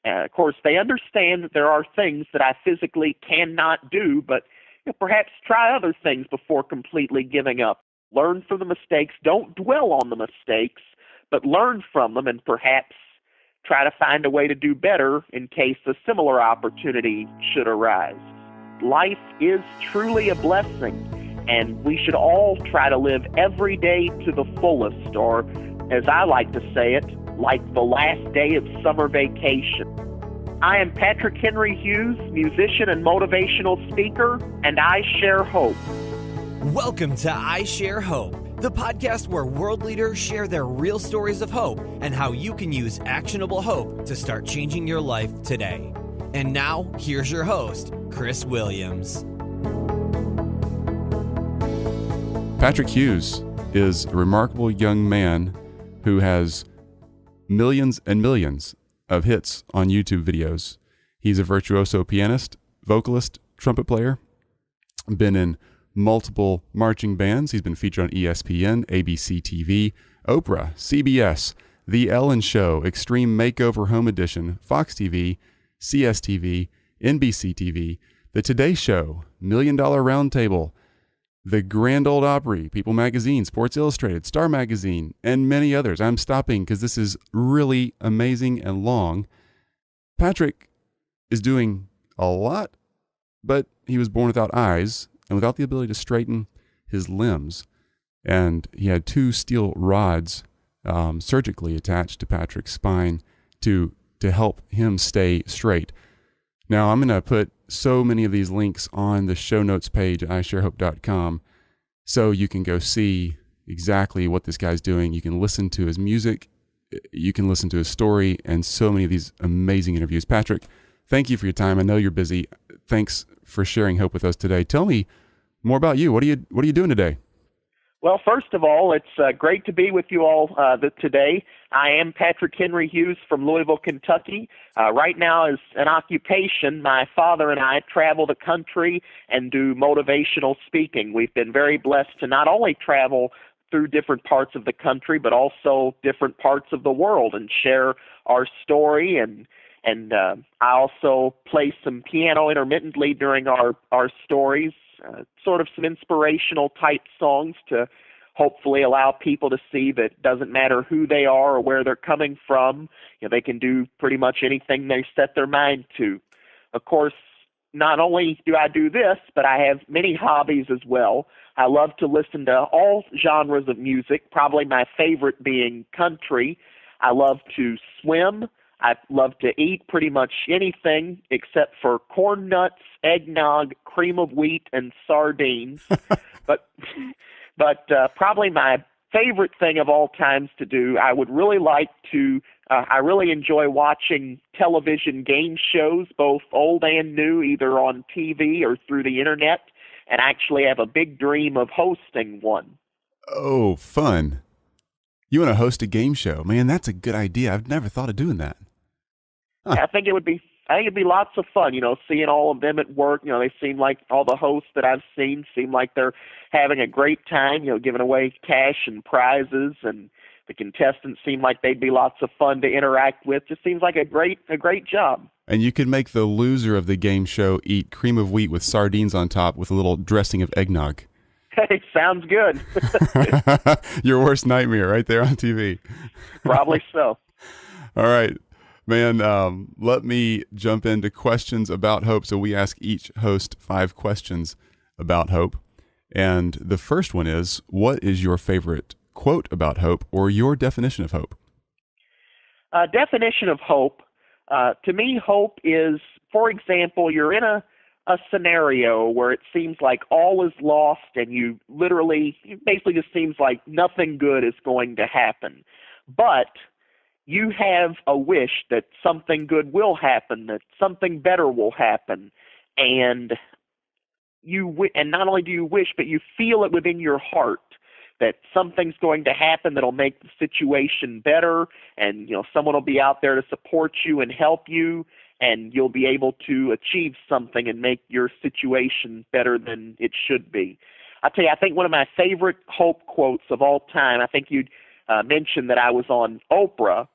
Of course, they understand that there are things that I physically cannot do, but perhaps try other things before completely giving up. Learn from the mistakes. Don't dwell on the mistakes, but learn from them and perhaps try to find a way to do better in case a similar opportunity should arise. Life is truly a blessing, and we should all try to live every day to the fullest, or as I like to say it, like the last day of summer vacation. I am Patrick Henry Hughes, musician and motivational speaker, and I share hope. Welcome to I Share Hope, the podcast where world leaders share their real stories of hope and how you can use actionable hope to start changing your life today. And now, here's your host, Chris Williams. Patrick Hughes is a remarkable young man who has millions and millions of hits on YouTube videos. He's a virtuoso pianist, vocalist, trumpet player, been in multiple marching bands. He's been featured on ESPN, ABC TV, Oprah, CBS, The Ellen Show, Extreme Makeover Home Edition, Fox TV, CSTV, NBC TV, The Today Show, $1 Million Roundtable, The Grand Ole Opry, People Magazine, Sports Illustrated, Star Magazine, and many others. I'm stopping because this is really amazing and long. Patrick is doing a lot, but he was born without eyes and without the ability to straighten his limbs. And he had 2 steel rods surgically attached to Patrick's spine to help him stay straight. Now, I'm going to put so many of these links on the show notes page at isharehope.com so you can go see exactly what this guy's doing. You can listen to his music, you can listen to his story, and so many of these amazing interviews. Patrick, thank you for your time. I know you're busy. Thanks for sharing hope with us today. Tell me more about you. What are you doing today? Well, first of all, it's great to be with you all today. I am Patrick Henry Hughes from Louisville, Kentucky. Right now, as an occupation, my father and I travel the country and do motivational speaking. We've been very blessed to not only travel through different parts of the country, but also different parts of the world and share our story. And I also play some piano intermittently during our stories. Sort of some inspirational type songs to hopefully allow people to see that it doesn't matter who they are or where they're coming from. They can do pretty much anything they set their mind to. Of course, not only do I do this, but I have many hobbies as well. I love to listen to all genres of music, probably my favorite being country. I love to swim. I love to eat pretty much anything except for corn nuts, eggnog, cream of wheat, and sardines. but probably my favorite thing of all times to do, I would really like to, I really enjoy watching television game shows, both old and new, either on TV or through the internet, and actually have a big dream of hosting one. Oh, fun. You want to host a game show? Man, that's a good idea. I've never thought of doing that. Huh. I think it'd be lots of fun, seeing all of them at work. They seem like all the hosts that I've seen seem like they're having a great time, giving away cash and prizes, and the contestants seem like they'd be lots of fun to interact with. Just seems like a great job. And you could make the loser of the game show eat cream of wheat with sardines on top with a little dressing of eggnog. Hey, sounds good. Your worst nightmare right there on TV. Probably so. All right. Man, let me jump into questions about hope. So we ask each host 5 questions about hope. And the first one is, what is your favorite quote about hope or your definition of hope? Definition of hope, to me, hope is, for example, you're in a scenario where it seems like all is lost and it basically just seems like nothing good is going to happen. But you have a wish that something good will happen, that something better will happen, and not only do you wish, but you feel it within your heart that something's going to happen that'll make the situation better, and someone will be out there to support you and help you, and you'll be able to achieve something and make your situation better than it should be. I'll tell you, I think one of my favorite hope quotes of all time, I think you'd mentioned that I was on Oprah,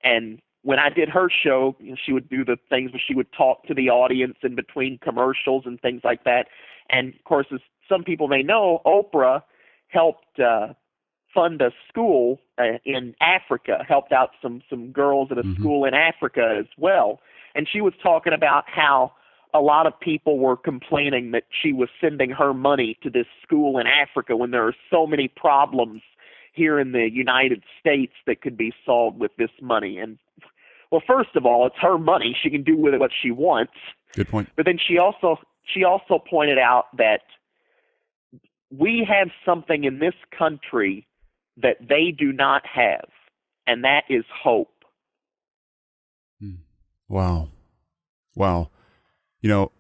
and when I did her show, she would do the things where she would talk to the audience in between commercials and things like that. And of course, as some people may know, Oprah helped fund a school in Africa, helped out some girls at a school in Africa as well. And she was talking about how a lot of people were complaining that she was sending her money to this school in Africa when there are so many problems here in the United States that could be solved with this money. And well, first of all, it's her money. She can do with it what she wants. Good point. But then she also pointed out that we have something in this country that they do not have, and that is hope. Wow. You know,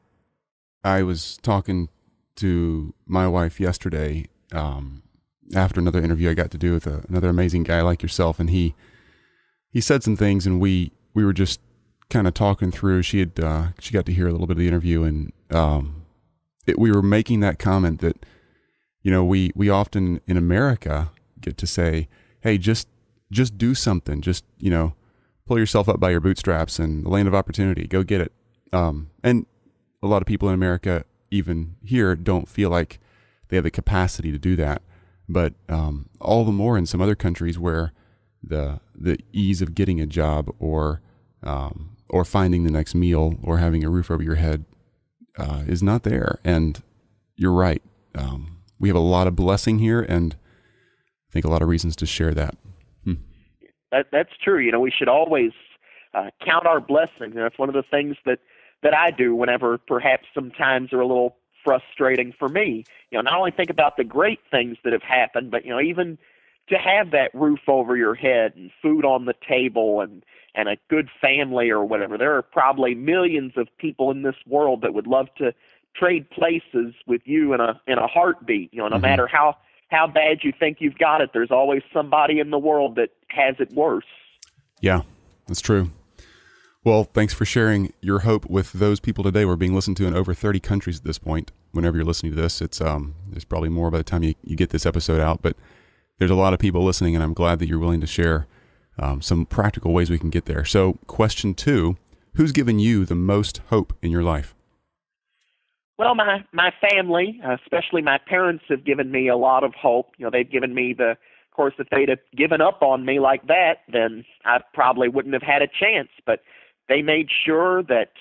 I was talking to my wife yesterday after another interview I got to do with another amazing guy like yourself, and he said some things, and we were just kind of talking through. She got to hear a little bit of the interview, and we were making that comment that, you know, we often in America get to say, hey, just do something, just, you know, pull yourself up by your bootstraps and the land of opportunity, go get it. And a lot of people in America, even here, don't feel like they have the capacity to do that. But all the more in some other countries where the ease of getting a job or finding the next meal or having a roof over your head is not there. And you're right. We have a lot of blessing here, and I think a lot of reasons to share that. That's true. You know, we should always count our blessings. You know, it's one of the things that I do whenever perhaps some times are a little frustrating for me. You know, not only think about the great things that have happened, but, you know, even to have that roof over your head and food on the table and a good family or whatever. There are probably millions of people in this world that would love to trade places with you in a heartbeat. You know, no matter how bad you think you've got it, there's always somebody in the world that has it worse. Yeah, that's true. Well, thanks for sharing your hope with those people today. We're being listened to in over 30 countries at this point. Whenever you're listening to this, it's there's probably more by the time you get this episode out, but there's a lot of people listening, and I'm glad that you're willing to share some practical ways we can get there. So question 2, who's given you the most hope in your life? Well, my family, especially my parents, have given me a lot of hope. You know, they've given me of course, if they'd have given up on me like that, then I probably wouldn't have had a chance. But they made sure that,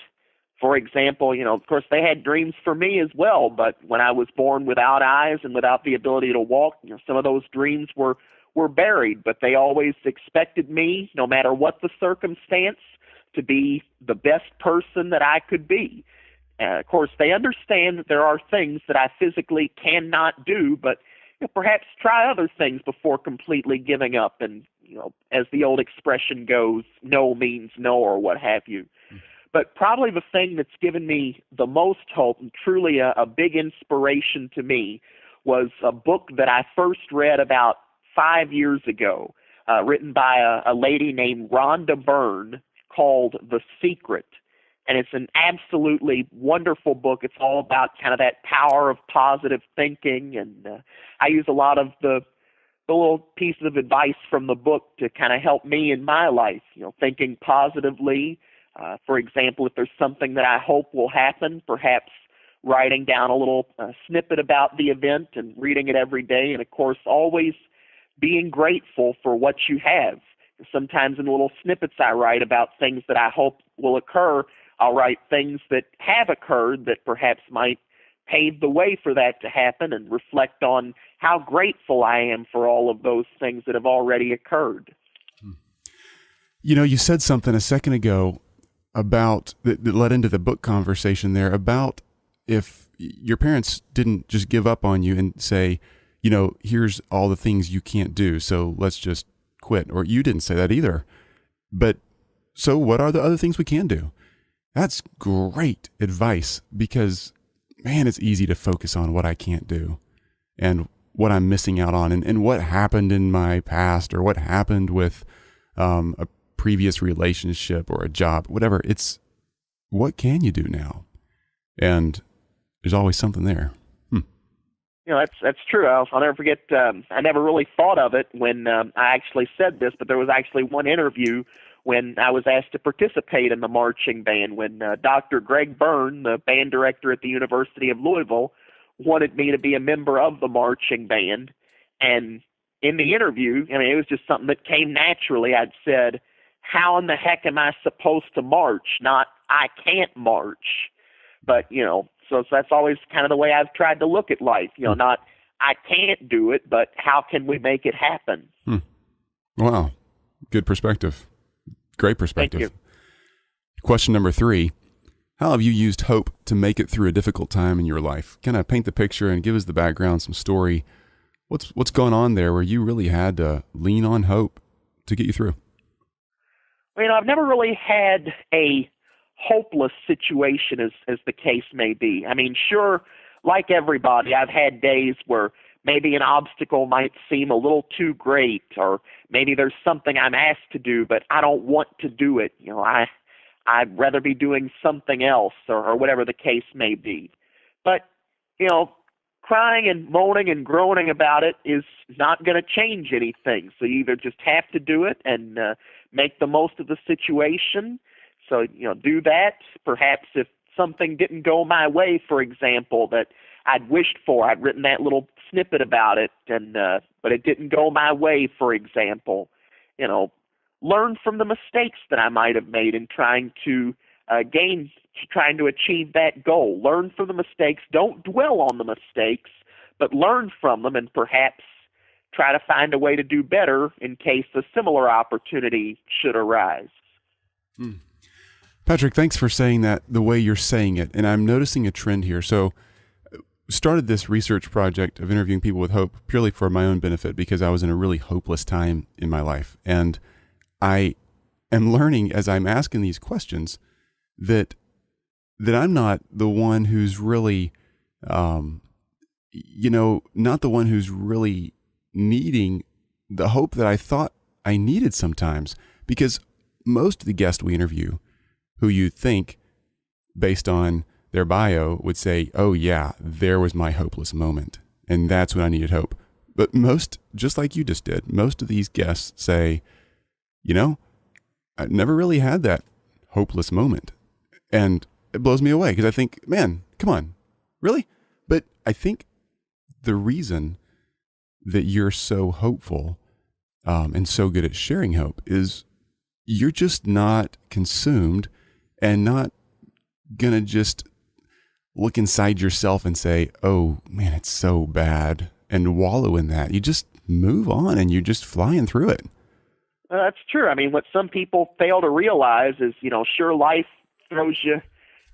for example, you know, of course, they had dreams for me as well. But when I was born without eyes and without the ability to walk, you know, some of those dreams were buried. But they always expected me, no matter what the circumstance, to be the best person that I could be. Of course, they understand that there are things that I physically cannot do, but you know, perhaps try other things before completely giving up. And, you know, as the old expression goes, no means no, or what have you. But probably the thing that's given me the most hope and truly a big inspiration to me was a book that I first read about 5 years ago, written by a lady named Rhonda Byrne, called The Secret. And it's an absolutely wonderful book. It's all about kind of that power of positive thinking. And I use a lot of the little pieces of advice from the book to kind of help me in my life, you know, thinking positively. For example, if there's something that I hope will happen, perhaps writing down a little snippet about the event and reading it every day. And, of course, always being grateful for what you have. Sometimes in little snippets I write about things that I hope will occur, I'll write things that have occurred that perhaps might pave the way for that to happen and reflect on how grateful I am for all of those things that have already occurred. You know, you said something a second ago about that led into the book conversation there about if your parents didn't just give up on you and say, you know, here's all the things you can't do, so let's just quit. Or you didn't say that either. But so what are the other things we can do? That's great advice because, man, it's easy to focus on what I can't do and what I'm missing out on and what happened in my past or what happened with a previous relationship or a job, whatever. It's what can you do now? And there's always something there. You know, that's true. I'll never forget, I never really thought of it when I actually said this, but there was actually one interview when I was asked to participate in the marching band, when Dr. Greg Byrne, the band director at the University of Louisville, wanted me to be a member of the marching band. And in the interview, I mean, it was just something that came naturally. I'd said, how in the heck am I supposed to march? Not, I can't march. But, so that's always kind of the way I've tried to look at life, not I can't do it, but how can we make it happen? Wow. Good perspective. Great perspective. Thank you. Question number 3. How have you used hope to make it through a difficult time in your life? Kind of paint the picture and give us the background, some story. What's going on there where you really had to lean on hope to get you through? Well, I've never really had a hopeless situation as the case may be. I mean, sure, like everybody, I've had days where maybe an obstacle might seem a little too great, or maybe there's something I'm asked to do, but I don't want to do it. I'd rather be doing something else, or whatever the case may be. But, crying and moaning and groaning about it is not going to change anything. So you either just have to do it and make the most of the situation. So, do that. Perhaps if something didn't go my way, for example, that I'd wished for, I'd written that little snippet about it, but it didn't go my way, for example, learn from the mistakes that I might have made in trying to trying to achieve that goal. Learn from the mistakes. Don't dwell on the mistakes, but learn from them and perhaps try to find a way to do better in case a similar opportunity should arise. Patrick, thanks for saying that the way you're saying it. And I'm noticing a trend here. So started this research project of interviewing people with hope purely for my own benefit because I was in a really hopeless time in my life. And I am learning as I'm asking these questions that I'm not the one who's really, not the one who's really needing the hope that I thought I needed sometimes. Because most of the guests we interview, who you think, based on their bio, would say, oh yeah, there was my hopeless moment. And that's when I needed hope. But most, just like you just did, most of these guests say, I never really had that hopeless moment. And it blows me away because I think, man, come on, really? But I think the reason that you're so hopeful and so good at sharing hope is you're just not consumed and not going to just look inside yourself and say, oh man, it's so bad, and wallow in that. You just move on and you're just flying through it. That's true. I mean, what some people fail to realize is, sure, life throws you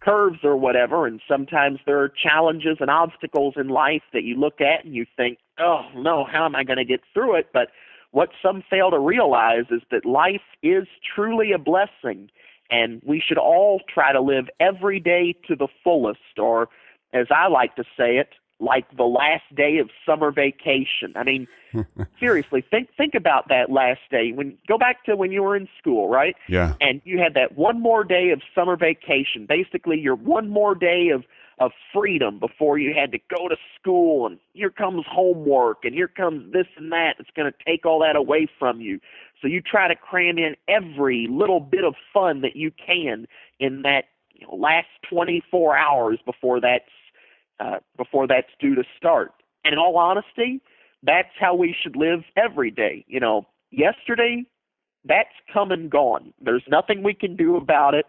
curves or whatever, and sometimes there are challenges and obstacles in life that you look at and you think, oh no, how am I going to get through it? But what some fail to realize is that life is truly a blessing, and we should all try to live every day to the fullest, or as I like to say it, like the last day of summer vacation. I mean, seriously, think about that last day. Go back to when you were in school, right? Yeah. And you had that one more day of summer vacation, basically your one more day of freedom before you had to go to school, and here comes homework, and here comes this and that. It's going to take all that away from you. So you try to cram in every little bit of fun that you can in that last 24 hours before that's due to start. And in all honesty, that's how we should live every day. Yesterday, that's come and gone. There's nothing we can do about it,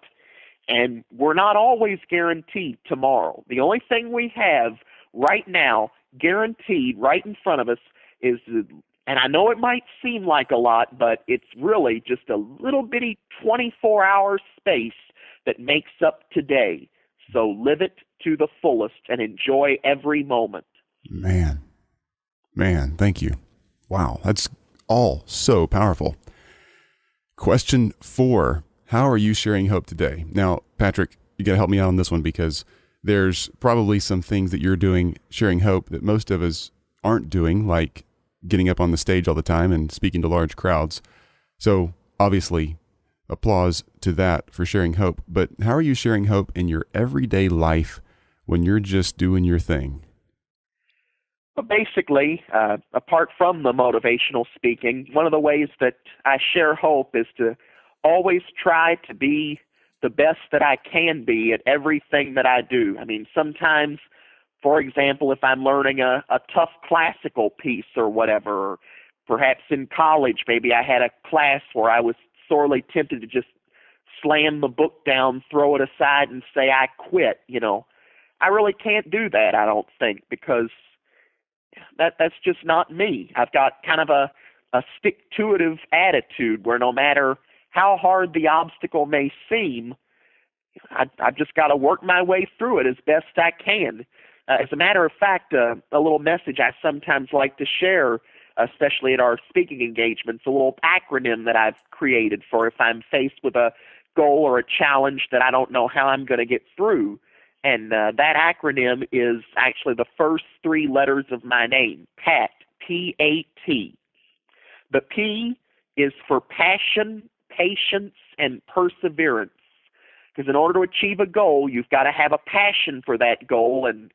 and we're not always guaranteed tomorrow. The only thing we have right now, guaranteed right in front of us, is, and I know it might seem like a lot, but it's really just a little bitty 24-hour space that makes up today. So live it to the fullest and enjoy every moment. Man, thank you. Wow, that's all so powerful. Question 4, how are you sharing hope today? Now, Patrick, you got to help me out on this one because there's probably some things that you're doing sharing hope that most of us aren't doing, like getting up on the stage all the time and speaking to large crowds. So obviously, applause to that for sharing hope. But how are you sharing hope in your everyday life when you're just doing your thing? Well, basically, apart from the motivational speaking, one of the ways that I share hope is to always try to be the best that I can be at everything that I do. I mean, sometimes, for example, if I'm learning a tough classical piece or whatever, or perhaps in college, maybe I had a class where I was sorely tempted to just slam the book down, throw it aside, and say I quit. I really can't do that, I don't think, because that's just not me. I've got kind of a stick-to-itive attitude where no matter how hard the obstacle may seem, I've just got to work my way through it as best I can. As a matter of fact, a little message I sometimes like to share, especially at our speaking engagements, a little acronym that I've created for if I'm faced with a goal or a challenge that I don't know how I'm going to get through. And that acronym is actually the first three letters of my name, Pat, P-A-T. The P is for passion, patience, and perseverance. Because in order to achieve a goal, you've got to have a passion for that goal and,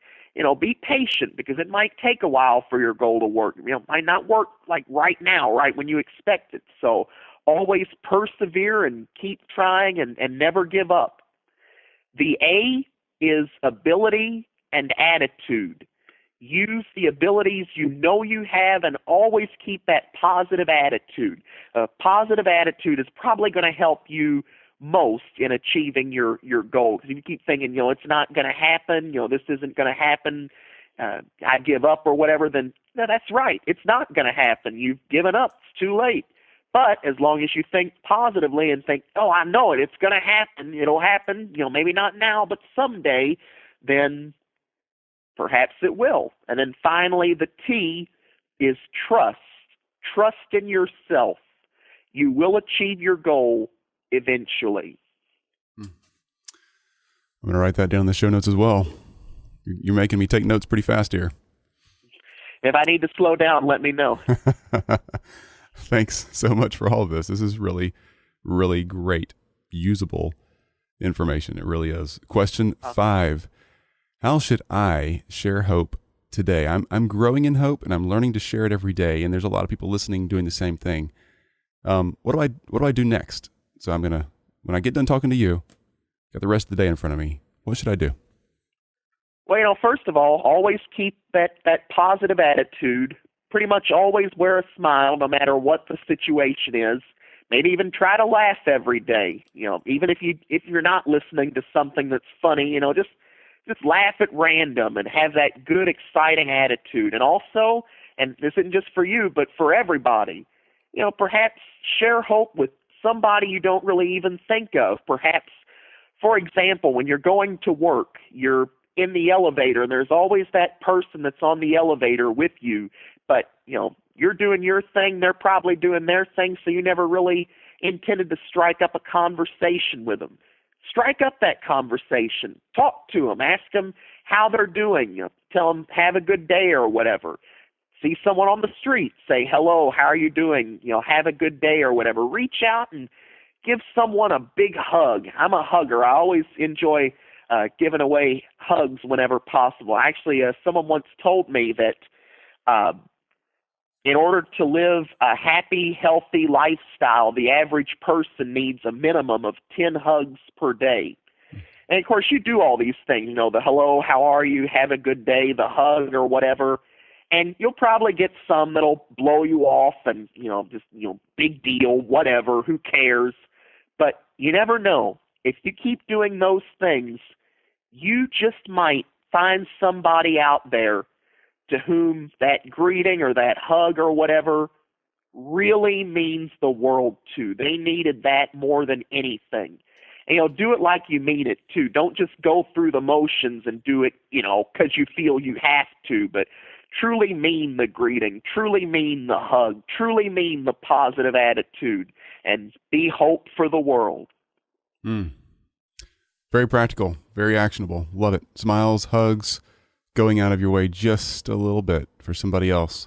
be patient because it might take a while for your goal to work. It might not work like right now, right when you expect it. So always persevere and keep trying and never give up. The A is ability and attitude. Use the abilities you have and always keep that positive attitude. A positive attitude is probably going to help you most in achieving your goal. Because if you keep thinking, it's not going to happen, this isn't going to happen, I give up or whatever, then no, that's right. It's not going to happen. You've given up. It's too late. But as long as you think positively and think, oh, I know it, it's going to happen, it'll happen, maybe not now, but someday, then perhaps it will. And then finally, the T is trust. Trust in yourself. You will achieve your goal eventually. I'm going to write that down in the show notes as well. You're making me take notes pretty fast here. If I need to slow down, let me know. Thanks so much for all of this. This is really, really great, usable information. It really is. Question 5. How should I share hope today? I'm growing in hope and I'm learning to share it every day. And there's a lot of people listening doing the same thing. What do I do next? So when I get done talking to you, got the rest of the day in front of me, what should I do? Well, first of all, always keep that positive attitude. Pretty much always wear a smile no matter what the situation is. Maybe even try to laugh every day. Even if you're not listening to something that's funny, just laugh at random and have that good, exciting attitude. And also, and this isn't just for you, but for everybody, perhaps share hope with somebody you don't really even think of. Perhaps, for example, when you're going to work, you're in the elevator and there's always that person that's on the elevator with you, but you're doing your thing, they're probably doing their thing, so you never really intended to strike up a conversation with them. Strike up that conversation. Talk to them. Ask them how they're doing. Tell them, have a good day or whatever. See someone on the street, say, hello, how are you doing? Have a good day or whatever. Reach out and give someone a big hug. I'm a hugger. I always enjoy giving away hugs whenever possible. Actually, someone once told me that in order to live a happy, healthy lifestyle, the average person needs a minimum of 10 hugs per day. And, of course, you do all these things, the hello, how are you, have a good day, the hug or whatever, and you'll probably get some that'll blow you off and, big deal, whatever, who cares. But you never know. If you keep doing those things, you just might find somebody out there to whom that greeting or that hug or whatever really means the world to. They needed that more than anything. And, do it like you mean it, too. Don't just go through the motions and do it, because you feel you have to, but truly mean the greeting, truly mean the hug, truly mean the positive attitude, and be hope for the world. Very practical, very actionable. Love it. Smiles, hugs, going out of your way just a little bit for somebody else.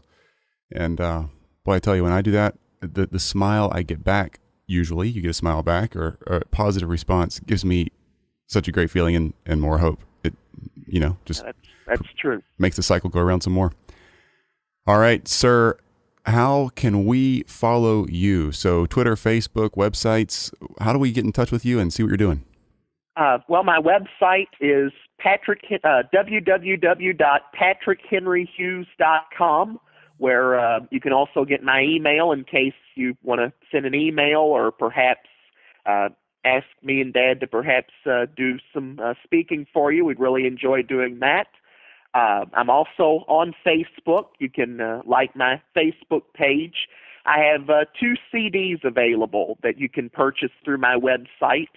And boy, I tell you, when I do that, the smile I get back, usually you get a smile back or a positive response, gives me such a great feeling and more hope. It, just that's true. Makes the cycle go around some more. All right, sir, how can we follow you? So Twitter, Facebook, websites, how do we get in touch with you and see what you're doing? Well, my website is www.patrickhenryhughes.com, where you can also get my email in case you want to send an email or perhaps ask me and Dad to perhaps do some speaking for you. We'd really enjoy doing that. I'm also on Facebook. You can like my Facebook page. I have 2 CDs available that you can purchase through my website,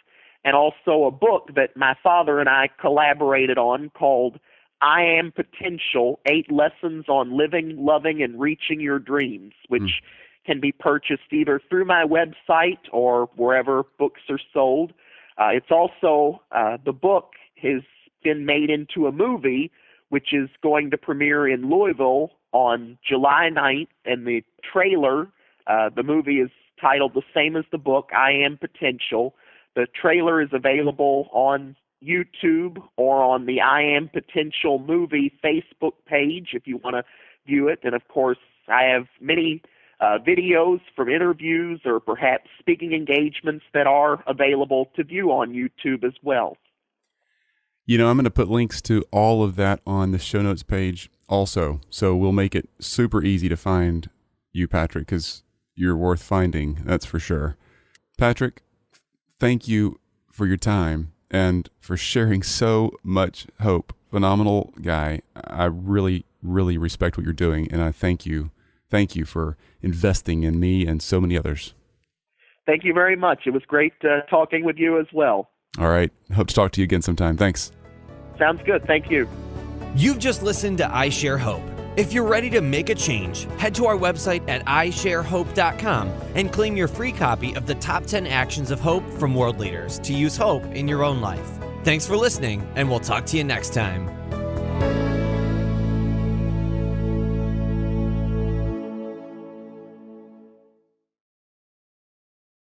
and also a book that my father and I collaborated on called I Am Potential, 8 Lessons on Living, Loving, and Reaching Your Dreams, which can be purchased either through my website or wherever books are sold. It's also, the book has been made into a movie, which is going to premiere in Louisville on July 9th, and the trailer, the movie is titled the same as the book, I Am Potential. The trailer is available on YouTube or on the I Am Potential movie Facebook page if you want to view it. And of course, I have many videos from interviews or perhaps speaking engagements that are available to view on YouTube as well. I'm going to put links to all of that on the show notes page also. So we'll make it super easy to find you, Patrick, because you're worth finding. That's for sure. Patrick, thank you for your time and for sharing so much hope. Phenomenal guy. I really, really respect what you're doing, and I thank you. Thank you for investing in me and so many others. Thank you very much. It was great talking with you as well. All right. Hope to talk to you again sometime. Thanks. Sounds good. Thank you. You've just listened to I Share Hope. If you're ready to make a change, head to our website at isharehope.com and claim your free copy of the Top 10 Actions of Hope from World Leaders to use hope in your own life. Thanks for listening, and we'll talk to you next time.